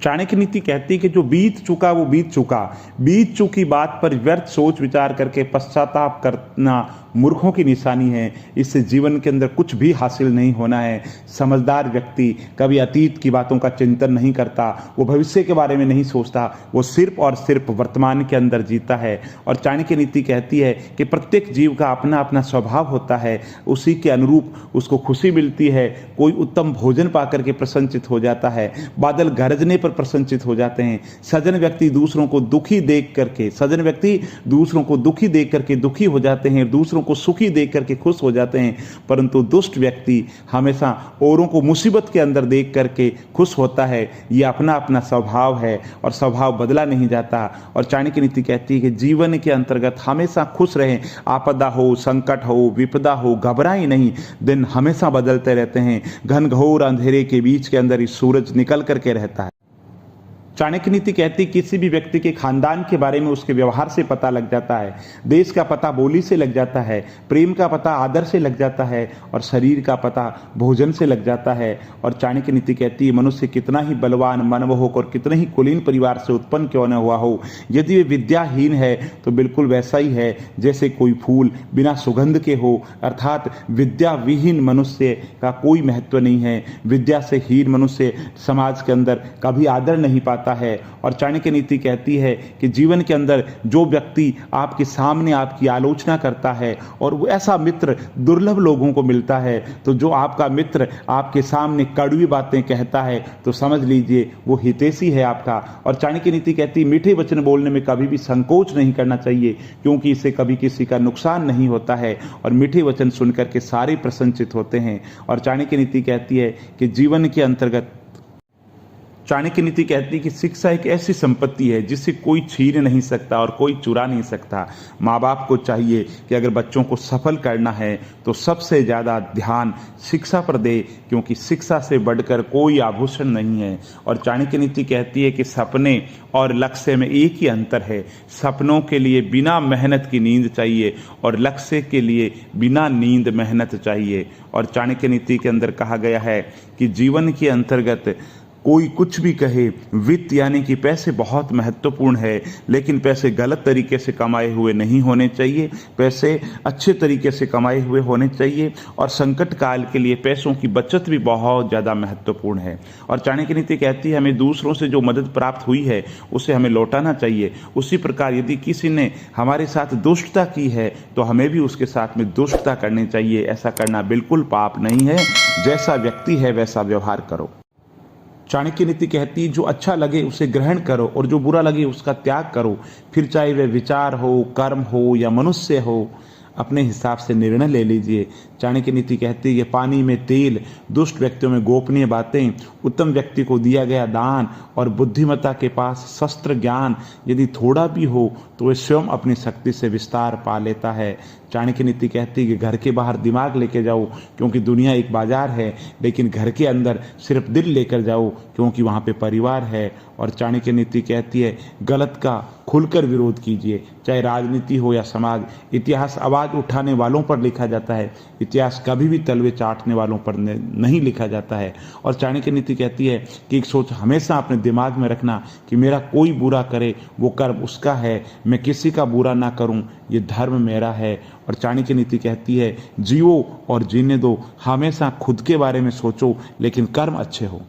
चाणक्य नीति कहती है कि जो बीत चुका वो बीत चुका। बीत चुकी बात पर व्यर्थ सोच विचार करके पश्चाताप करना मूर्खों की निशानी है। इससे जीवन के अंदर कुछ भी हासिल नहीं होना है। समझदार व्यक्ति कभी अतीत की बातों का चिंतन नहीं करता, वो भविष्य के बारे में नहीं सोचता, वो सिर्फ और सिर्फ वर्तमान के अंदर जीता है। और चाणक्य नीति कहती है कि प्रत्येक जीव का अपना अपना स्वभाव होता है, उसी के अनुरूप उसको खुशी मिलती है। कोई उत्तम भोजन पाकर के प्रसन्नचित हो जाता है, बादल गरजने पर प्रसन्नचित हो जाते हैं। सज्जन व्यक्ति दूसरों को दुखी देख करके दुखी हो जाते हैं, दूसरों को सुखी देख करके खुश हो जाते हैं। परंतु दुष्ट व्यक्ति हमेशा औरों को मुसीबत के अंदर देख करके खुश होता है। यह अपना अपना स्वभाव है और स्वभाव बदला नहीं जाता। और चाणक्य नीति कहती है कि जीवन के अंतर्गत हमेशा खुश रहें। आपदा हो, संकट हो, विपदा हो, घबराएं नहीं। दिन हमेशा बदलते रहते हैं। घनघोर अंधेरे के बीच के अंदर ही सूरज निकल करके रहता है। चाणक्य नीति कहती किसी भी व्यक्ति के खानदान के बारे में उसके व्यवहार से पता लग जाता है, देश का पता बोली से लग जाता है, प्रेम का पता आदर से लग जाता है और शरीर का पता भोजन से लग जाता है। और चाणक्य नीति कहती है मनुष्य कितना ही बलवान मनमोहक और कितने ही कुलीन परिवार से उत्पन्न क्यों न हुआ हो, यदि वे विद्याहीन है तो बिल्कुल वैसा ही है जैसे कोई फूल बिना सुगंध के हो। अर्थात विद्या विहीन मनुष्य का कोई महत्व नहीं है। विद्या से हीन मनुष्य समाज के अंदर कभी आदर नहीं पाता है। और चाणक्य नीति कहती है कि जीवन के अंदर जो व्यक्ति आपके सामने आपकी आलोचना करता है और वो ऐसा मित्र दुर्लभ लोगों को मिलता है, तो जो आपका मित्र आपके सामने कड़वी बातें कहता है तो समझ लीजिए वो हितैषी है आपका। और चाणक्य नीति कहती है मीठे वचन बोलने में कभी भी संकोच नहीं करना चाहिए, क्योंकि इससे कभी किसी का नुकसान नहीं होता है और मीठे वचन सुनकर के सारे प्रसन्नचित होते हैं। और चाणक्य नीति कहती है कि जीवन के अंतर्गत चाणक्य नीति कहती है कि शिक्षा एक ऐसी संपत्ति है जिसे कोई छीन नहीं सकता और कोई चुरा नहीं सकता। माँ बाप को चाहिए कि अगर बच्चों को सफल करना है तो सबसे ज़्यादा ध्यान शिक्षा पर दे, क्योंकि शिक्षा से बढ़कर कोई आभूषण नहीं है। और चाणक्य नीति कहती है कि सपने और लक्ष्य में एक ही अंतर है। सपनों के लिए बिना मेहनत की नींद चाहिए और लक्ष्य के लिए बिना नींद मेहनत चाहिए। और चाणक्य नीति के अंदर कहा गया है कि जीवन के अंतर्गत कोई कुछ भी कहे, वित्त यानी कि पैसे बहुत महत्वपूर्ण है, लेकिन पैसे गलत तरीके से कमाए हुए नहीं होने चाहिए। पैसे अच्छे तरीके से कमाए हुए होने चाहिए। और संकट काल के लिए पैसों की बचत भी बहुत ज़्यादा महत्वपूर्ण है। और चाणक्य नीति कहती है हमें दूसरों से जो मदद प्राप्त हुई है उसे हमें लौटाना चाहिए। उसी प्रकार यदि किसी ने हमारे साथ दुष्टता की है तो हमें भी उसके साथ में दुष्टता करनी चाहिए। ऐसा करना बिल्कुल पाप नहीं है। जैसा व्यक्ति है वैसा व्यवहार करो। चाणक्य नीति कहती है जो अच्छा लगे उसे ग्रहण करो और जो बुरा लगे उसका त्याग करो। फिर चाहे वह विचार हो, कर्म हो या मनुष्य हो, अपने हिसाब से निर्णय ले लीजिए। चाणक्य नीति कहती है पानी में तेल, दुष्ट व्यक्तियों में गोपनीय बातें, उत्तम व्यक्ति को दिया गया दान और बुद्धिमत्ता के पास शस्त्र ज्ञान यदि थोड़ा भी हो तो वह स्वयं अपनी शक्ति से विस्तार पा लेता है। चाणक्य नीति कहती है कि घर के बाहर दिमाग लेके जाओ, क्योंकि दुनिया एक बाजार है, लेकिन घर के अंदर सिर्फ दिल लेकर जाओ, क्योंकि वहाँ पे परिवार है। और चाणक्य नीति कहती है गलत का खुलकर विरोध कीजिए, चाहे राजनीति हो या समाज। इतिहास आवाज़ उठाने वालों पर लिखा जाता है, इतिहास कभी भी तलवे चाटने वालों पर नहीं लिखा जाता है। और चाणक्य नीति कहती है कि एक सोच हमेशा अपने दिमाग में रखना कि मेरा कोई बुरा करे वो कर्म उसका है, मैं किसी का बुरा ना करूं, ये धर्म मेरा है। और चाणक्य नीति कहती है जियो और जीने दो, हमेशा खुद के बारे में सोचो लेकिन कर्म अच्छे हो।